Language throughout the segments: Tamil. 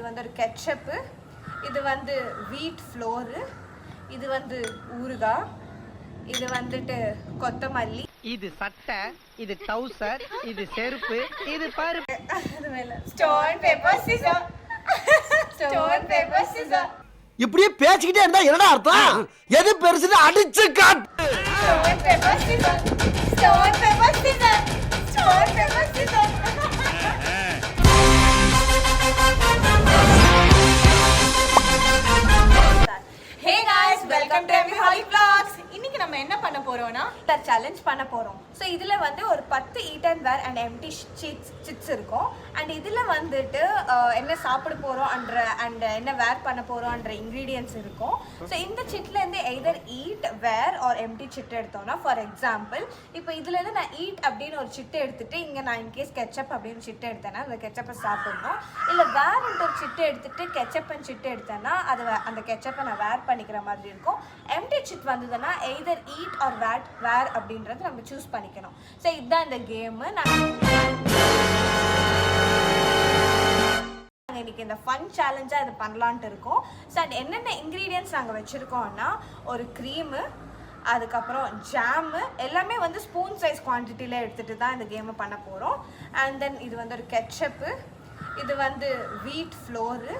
வந்து ஒரு கெட்சப், இது வந்து வீட் ஃப்ளோர், இது வந்து ஊறுகாய், இது வந்துட்டு கொத்தமல்லி, இது சட்டை, இது ட்ரவுசர், இது செருப்பு, இது பருப்பு. அது மேல stone paper scissor, stone paper scissor. இப்படியே பேசிக்கிட்டே இருந்தா என்னடா அர்த்தம்? எது பெருசுன்னு அடிச்சு காட்டு. Stone paper scissor, stone paper scissor, stone paper scissor. Hey guys, welcome to MV Holly Vlogs. இன்னைக்கு நம்ம என்ன பண்ண போறோம்னா சேலஞ்ச் பண்ண போறோம். ஸோ இதுல வந்து ஒரு 10 eat and wear and empty chips இருக்கும். அண்ட் இதுல வந்துட்டு என்ன சாப்பிட போறோம் அண்ட் என்ன வேர் பண்ண போறோம்ன்ற இன்கிரீடியன்ஸ் இருக்கும். ஸோ இந்த சிட்ல இருந்து either eat wear or empty chit எடுத்தோம்னா, ஃபார் எக்ஸாம்பிள் இப்போ இதுல இருந்து நான் ஈட் அப்படின்னு ஒரு சிட்டு எடுத்துட்டு இங்க நான் இன்கேஸ் கெச்சப் அப்படின்னு சிட்டு எடுத்தேன்னா அந்த கெச்சப்பை சாப்பிடணும். இல்ல வேர்ன்ற ஒரு சிட்டு எடுத்துட்டு கெச்சப் அண்ட் சிட்டு எடுத்தேன்னா அது அந்த கெச்சப்பை நான் வேர் பண்ணிக்கிற மாதிரி இருக்கும். எம்டி சிட் வந்ததுன்னா எய்தர் ஈட் ஆர் வேர் அப்படின்றது நம்ம சூஸ் பண்ணிக்கணும். ஸோ இதுதான் இந்த கேமு. இன்னைக்கு இந்த ஃபன் சேலஞ்சா இது பண்ணலான்ட்டு இருக்கோம். ஸோ அண்ட் என்னென்ன இன்க்ரீடியன்ட்ஸ் நாங்கள் வச்சுருக்கோம்னா, ஒரு க்ரீமு, அதுக்கப்புறம் ஜாமு, எல்லாமே வந்து ஸ்பூன் சைஸ் குவான்டிட்டியில் எடுத்துகிட்டு தான் இந்த கேமை பண்ண போகிறோம். அண்ட் தென் இது வந்து ஒரு கெட்சப்பு, இது வந்து வீட் ஃப்ளோரு,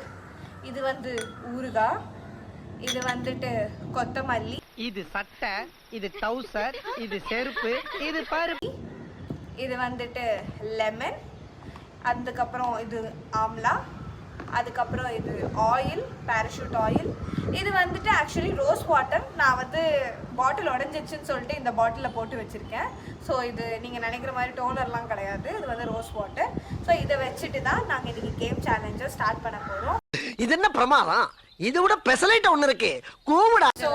இது வந்து ஊறுகாய், இது வந்துட்டு கொத்தமல்லி, இது சட்டை, இது ட்ரவுசர், இது செருப்பு, இது பருப்பு, இது வந்துட்டு லெமன், அதுக்கப்புறம் இது ஆம்லா, அதுக்கப்புறம் இது ஆயில், பேராஷூட் ஆயில், இது வந்துட்டு ஆக்சுவலி ரோஸ் வாட்டர். நான் வந்து பாட்டில் உடஞ்சிச்சுன்னு சொல்லிட்டு இந்த பாட்டிலில் போட்டு வச்சுருக்கேன். ஸோ இது நீங்கள் நினைக்கிற மாதிரி டோனர்லாம் கிடையாது, இது வந்து ரோஸ் வாட்டர். ஸோ இதை வச்சுட்டு தான் நாங்கள் இன்றைக்கி கேம் சேலஞ்சை ஸ்டார்ட் பண்ண போகிறோம். இது என்ன பிரமாதம்? இதை விட பெசலைட் ஒண்ணு இருக்கு, கூவுடா. சோ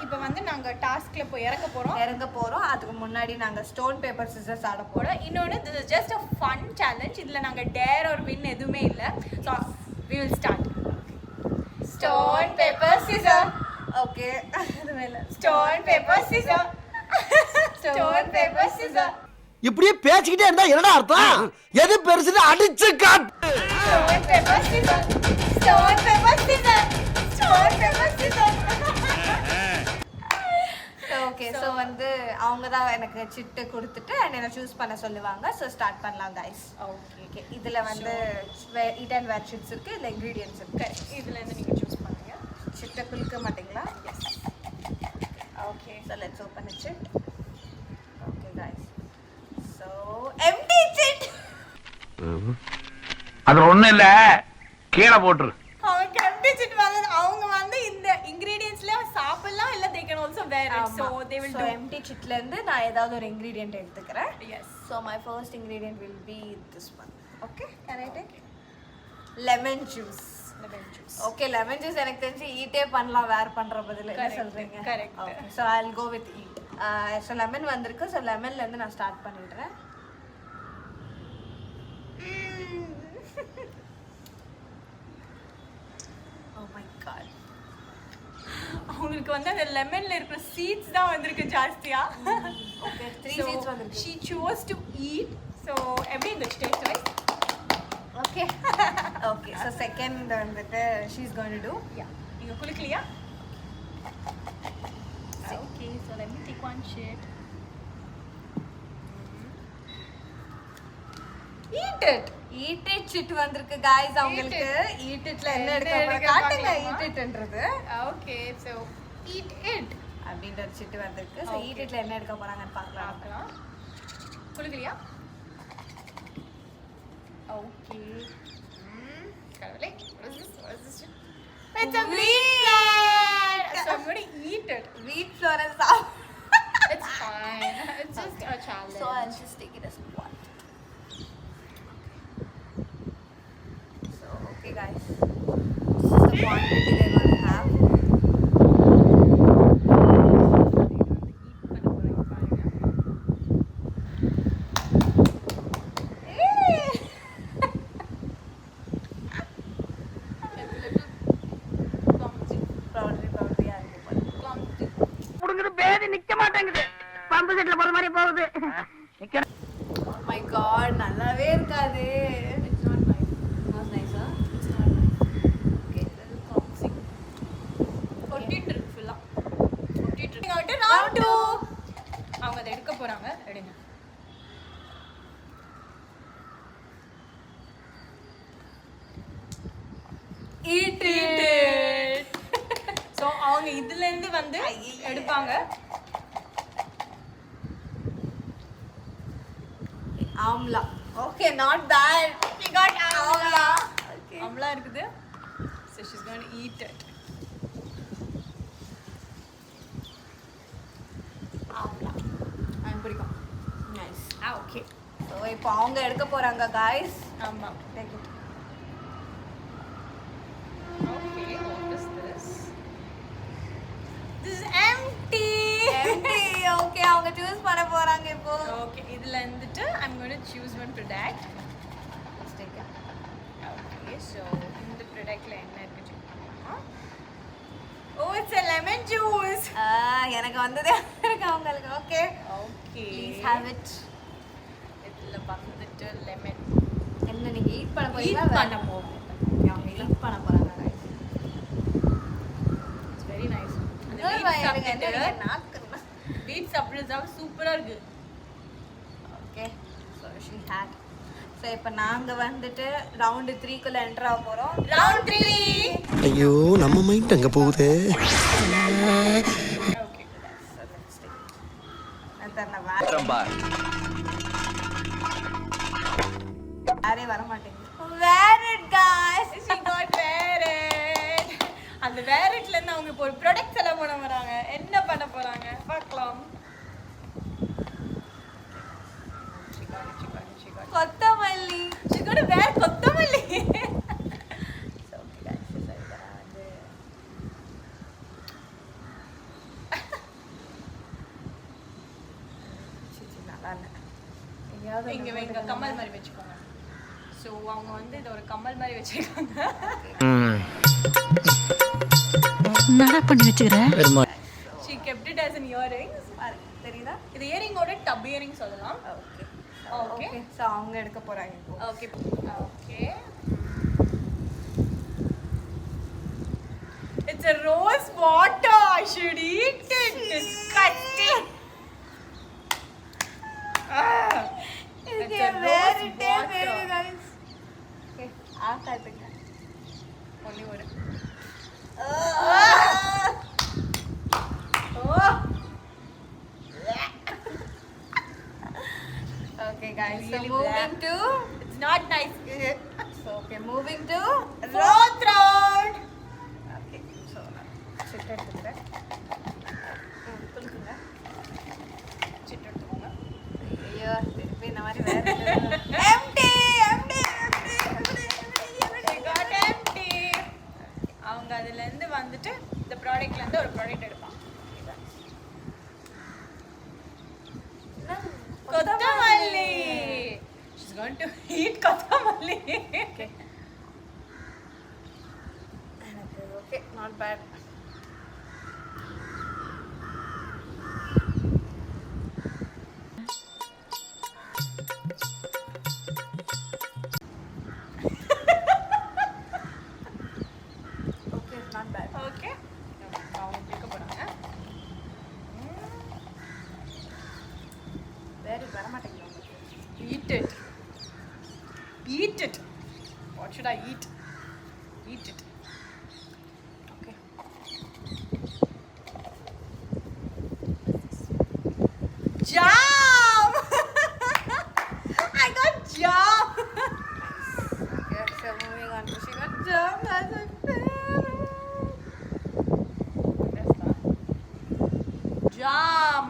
இப்போ வந்து நாங்க டாஸ்க்ல போய் இறங்க போறோம். அதுக்கு முன்னாடி நாங்க ஸ்டோன் பேப்பர் சிசர்ஸ் ஆட போறோம். இன்னொன்னு this is just a fun challenge. இதுல நாங்க டேர் ஆர் வின் எதுவுமே இல்ல. So we will start. Stone paper scissor. Okay, அது மேல stone paper scissor, stone paper scissor. இப்படியே பேசிக்கிட்டே இருந்தா என்னடா அர்த்தம்? எது பெருசுன்னு அடிச்சு காட்டு. Stone paper scissor, stone paper scissor, stone paper scissor. Okay, so வந்து அவங்க தான் எனக்கு சிட்டு கொடுத்துட்டு அண்ட் என்ன சூஸ் பண்ண சொல்லுவாங்க. ஸோ ஸ்டார்ட் பண்ணலாம் கைஸ். ஓகே, இதில் வந்து ஈட் அண்ட் வேர் சிட்ஸ் இருக்குது, இல்லை இன்க்ரீடியன்ஸ் இருக்குது. இதுல இருந்து நீங்க சூஸ் பண்ணுங்க. சிட்டை குளிக்க மாட்டீங்களா? Yes. Okay, so let's open it chit. Okay guys, so empty chit. அது ஒண்ணும் இல்ல, கீழே போட்டுரு. அவங்க எம்டி சிட் வந்து அவங்க வந்து இந்த இன்கிரிடியன்ட்ஸ்ல சாப்பிடலாம், இல்ல they can also wear it. So they will do எம்டி சிட்ல இருந்து நான் ஏதாவது ஒரு இன்கிரிடியன்ட் எடுத்துக்கிறேன். yes. So my first ingredient will be this one. Okay, can I take lemon juice? Okay, lemon juice எனக்கு தெரிஞ்சு ஈட்டே பண்ணலாம் வேர் பண்ற பதில. என்ன சொல்றீங்க? Correct. Okay, so I'll go with eat. So lemon வந்திருக்கு. So lemonல இருந்து நான் ஸ்டார்ட் பண்ணிடுறேன். Oh my god. அவங்களுக்கு வந்து அந்த லெமன்ல இருக்கிற சீட்ஸ் தான் வந்திருக்கு ஜாஸ்தியா. Okay, 3 seeds வந்திருக்கு. She chose to eat. So எப்படி இருந்துச்சு taste wise? Okay. Okay, so second வந்துட்டு she's going to do. Yeah. நீங்க குளிக்கலையா? Okay, so let me take one shit. Eat it shit வந்திருக்கு guys. அவங்களுக்கு eat itல என்ன எடுக்க போறோம் காட்டுங்க. eat itன்றது. Okay, so eat it அப்படின்ற ஒரு shit வந்திருக்கு. So eat itல என்ன எடுக்க போறாங்கன்னு பார்க்கலாம். குளிக்கலையா? Okay. கடவுளே, what is this? It's a wheat flour. So I'm going to eat it. Wheat flour is It's fine. It's just a challenge. So I'll just take it as one. So okay guys, this is the quantity they're going to have. நிக்க மாட்டேங்குது, பம்பு செட்ல போற மாதிரி போகுது. Oh my god, நல்லாவே இருக்காது. It's not nice. Not nice, huh? It's not nice. போறாங்க. எடுங்க. Eat it. So அவங்க இதுல இருந்து வந்து எடுப்பாங்க. Amla. Okay, not bad. She got amla. Okay. Amla இருக்குது. So she's going to eat it. Amla. I'm பிடிக்கும். Nice. Okay. So இப்போ அவங்க எடுக்க போறாங்க guys. ஆமா. Take it. Okay, what is this? This is empty. Empty. Okay, அவங்க choose பண்ண போறாங்க இப்போ. Okay, இதுல இருந்துட்டு I'm going to choose one product. Let's take it. Okay, so இந்த productல என்ன இருக்கு check பண்ணலாமா? Oh, it's a lemon juice. எனக்கு வந்ததே இருக்கு அவங்களுக்கு. Okay. Okay. Please have it. இதுல வந்துட்டு lemon. என்ன நீங்க ஈட் பண்ண போறீங்களா? Eat பண்ண போறோம். அவங்க ஈட் பண்ண போறாங்க guys. It's very nice. அந்த எனக்கு beet என்ன சாப்பிட்டுட்டு நாக்கு. beet சாப்பிடுறதா சூப்பரா இருக்கு. Okay. So she had. So இப்போ நாங்க வந்துட்டு ரவுண்ட் 3 குள்ள என்டர் ஆக போறோம். Round 3. ஐயோ நம்ம மைண்ட் அங்க போகுது. Okay. So let's take it. நான் தரல வேறே வர மாட்டேங்குது. Wear it guys. She got wear it. அந்த wear itல இருந்து அவங்க இப்போ ஒரு ப்ராடக்ட் செலவு பண்ண வராங்க. என்ன பண்ண போறாங்க பார்க்கலாம். She got it. கொத்தமல்லி. She got to wear கொத்தமல்லி. So okay guys, சரி வந்து சிச்சி நல்லா இல்ல. எங்கயாவது இங்க வைங்க கம்மல் மாதிரி வெச்சுக்கோங்க. சோ அவங்க வந்து இத ஒரு கம்மல் மாதிரி வெச்சிருக்காங்க. என்னடா பண்ணி வச்சுக்கிற? She kept it as an earrings. தெரியுதா? இது இயரிங்கோட டப் இயரிங் சொல்லலாம். ஓகே. Okay. ஓகே. சோ அவங்க எடுக்க போறாங்க இப்போ. Okay. Okay. It's a rose water. I should eat it. Disgusting. இதுக்கு It's a வேற rose டேஸ்ட் water. இருக்கு guys. ஓகே. ஆஃப் ஆயிடுங்க. ஒண்ணே ஒரு. Okay guys, so Really moving black. to It's not nice. so okay, moving to Road road. okay. So chit எடுத்துக்கிறேன். புளுக்குங்க. சிட் எடுத்துக்கோங்க. ஐயோ திருப்பி இந்த மாதிரி வேற empty. She got empty. அவங்க அதுல இருந்து வந்துட்டு இந்த ப்ராடக்ட்ல இருந்து ஒரு ப்ராடக்ட் எடுப்பாங்க. கொத்தமல்லி. She's going to eat கொத்தமல்லி. எனக்கு okay not bad. Okay not bad. Okay. அவங்க பிக்க போறாங்க. வேற வர மாட்டேங்குது. Eat it. Eat it. What should I eat? Eat it. Okay. Jam! I got jam! Okay, so moving on to she got jam as a Jam!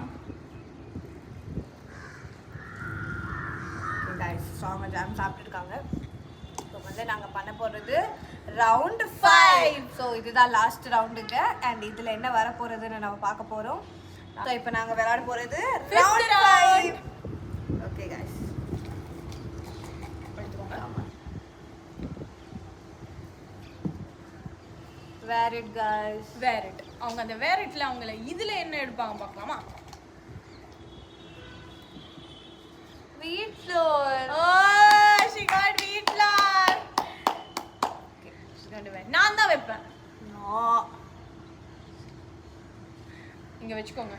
okay guys, so அவங்க ஜாம் சாப்பிட்டுருக்காங்க. ஸோ வந்து நாங்கள் பண்ண போகிறது ரவுண்ட் 5. ஸோ இதுதான் லாஸ்ட் ரவுண்டுங்க அண்ட் இதில் என்ன வர போகிறதுன்னு நம்ம பார்க்க போகிறோம். ஸோ இப்போ நாங்கள் விளையாட போகிறது round 5. Okay guys. Wear it guys. Wear it. அவங்க அந்த wear itல அவங்கள இதுல என்ன எடுப்பாங்க பார்க்கலாமா? Wheat flour. Oh, she got wheat flour. Okay, she's going to wear. நான் தான் வைப்பேன். No. இங்க வெச்சுக்கோங்க.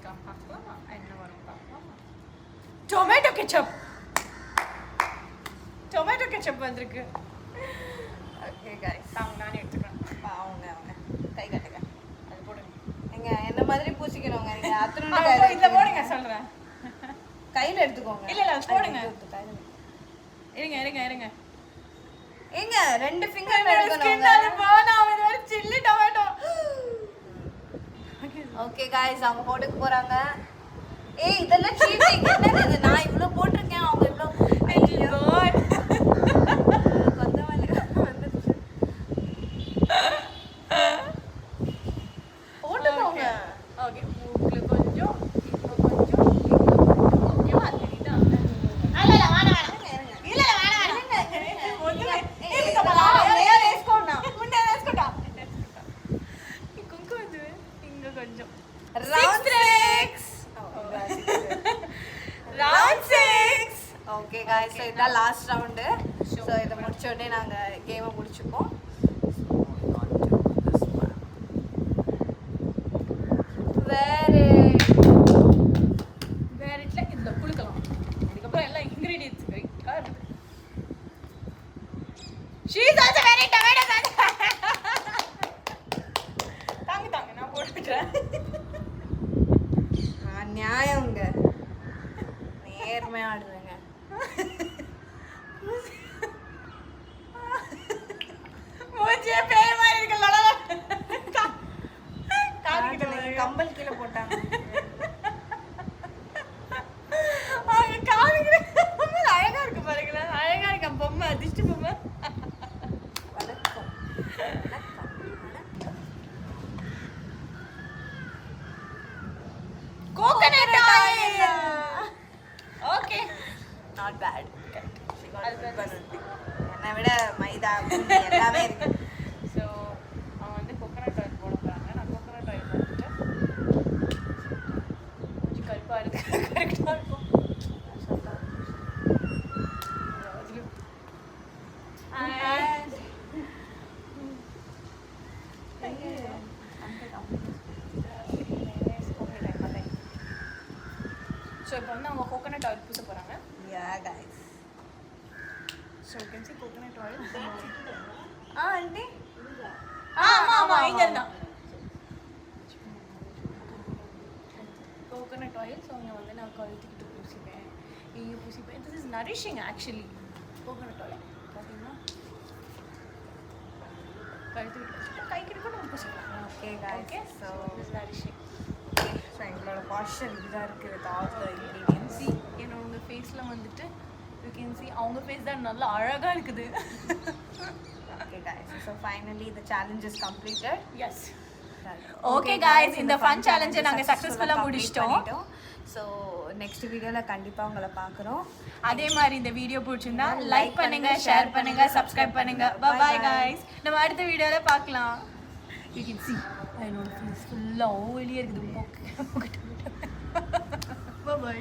வைக்கலாம் பார்க்கலாமா என்ன வரும் பார்க்கலாமா டொமேட்டோ கெச்சப் வந்திருக்கு ஓகே गाइस நானே எடுத்துக்கிறேன் அவங்க கை கட்டுங்க அது போடுங்க எங்க என்ன மாதிரி பூசிக்கணுங்க நீங்க அத்தனை இந்த போடுங்க சொல்றேன் கையில எடுத்துக்கோங்க இல்ல அது போடுங்க கையில. இருங்க ஏங்க 2 ஃபிங்கர் எடுக்கணும் ஸ்கின் அது போனா இது ஒரு சில்லி டொமேட்டோ ஓகே गाइस அவங்க போட்டுக்க போறாங்க ஏய் இதெல்லாம் சீட்டிங் என்னது இது நான் இவ்ளோ போட்டுருக்கேன் அவங்க இவ்ளோ கொத்தமல்லி வந்துச்சு போட்டுக்கோங்க ஓகே மூக்குல கொஞ்சம் இப்போ கொஞ்சம் ஓகேவா தெரியுதா இல்ல வேணாம் ஒண்ணுமே ஏய் வேஸ்கோனா முன்னே வேஸ்கோடா குங்குமம் இது இங்க கொஞ்சம் ரவுண்ட் 6 ஓகே गाइस சோ இதான் லாஸ்ட் ரவுண்ட் சோ இத முடிச்ச உடனே நாங்க கேமை முடிச்சுப்போம் வேற இடத்துல இதுல குளுக்கலாம் அதுக்கப்புறம் எல்லாம் இன்கிரிடியன்ட்ஸ் கரெக்டா இருக்கு she is also very tomato தாங்க நான் போட்டுட்டேன் நியாயம்ங்க நேர்மையா ஆடுறேங்க மூஞ்சியே பேய் மாதிரி இருக்கு லலல கம்பல் கீழே போட்டாங்க அழகா இருக்கு பாருங்களேன் அழகா இருக்கு பொம்மை அதிர்ஷ்ட பொம்மை வணக்கம் coconut oil okay not bad அது என்னை விட மைதா பூந்தி எல்லாமே இருக்கு ஸோ அவன் வந்து கோகனட் ஆயில் போட போகிறாங்க நான் கோகனட் ஆயில் போட்டுட்டு கொஞ்சம் கருப்பாக இருக்கு கரெக்டாக இருக்கும் ஸோ இப்போ வந்து அவங்க கோகனட் ஆயில் பூச போகிறாங்க yeah guys so you can see coconut oil aunty ஆமா இங்க இருந்தா கோகனட் ஆயில் ஸோ இங்கே வந்து நான் கழுத்துக்கிட்டு பூசிப்பேன் இங்கே பூசிப்பேன் this is nourishing actually coconut oil பார்த்தீங்கன்னா கழுத்துக்கிட்டு பூசிப்பேன் கைக்கிட்ட கூட நம்ம பூசிக்கலாம் okay guys okay so so this nourishing so எங்களோட பாஸ்டர் இதுதான் இருக்குது வித் ஆல் த இன்கிரீடியன்ஸ் சி என்னோட ஃபேஸில் வந்துட்டு யூ கேன் சி அவங்க ஃபேஸ் தான் நல்லா அழகாக இருக்குது okay guys so finally the challenge is completed yes Okay guys, இந்த fun challenge நாங்க successful-ஆ முடிச்சிட்டோம். ஸோ நெக்ஸ்ட் வீடியோவில் கண்டிப்பாக உங்களை பார்க்குறோம் அதே மாதிரி இந்த வீடியோ பிடிச்சிருந்தா லைக் பண்ணுங்க ஷேர் பண்ணுங்க சப்ஸ்கிரைப் பண்ணுங்க பை guys நம்ம அடுத்த வீடியோல பார்க்கலாம் you can see என்னோட ஃபேஸ் ஃபுல்லா ஓலியா இருக்குது பை பை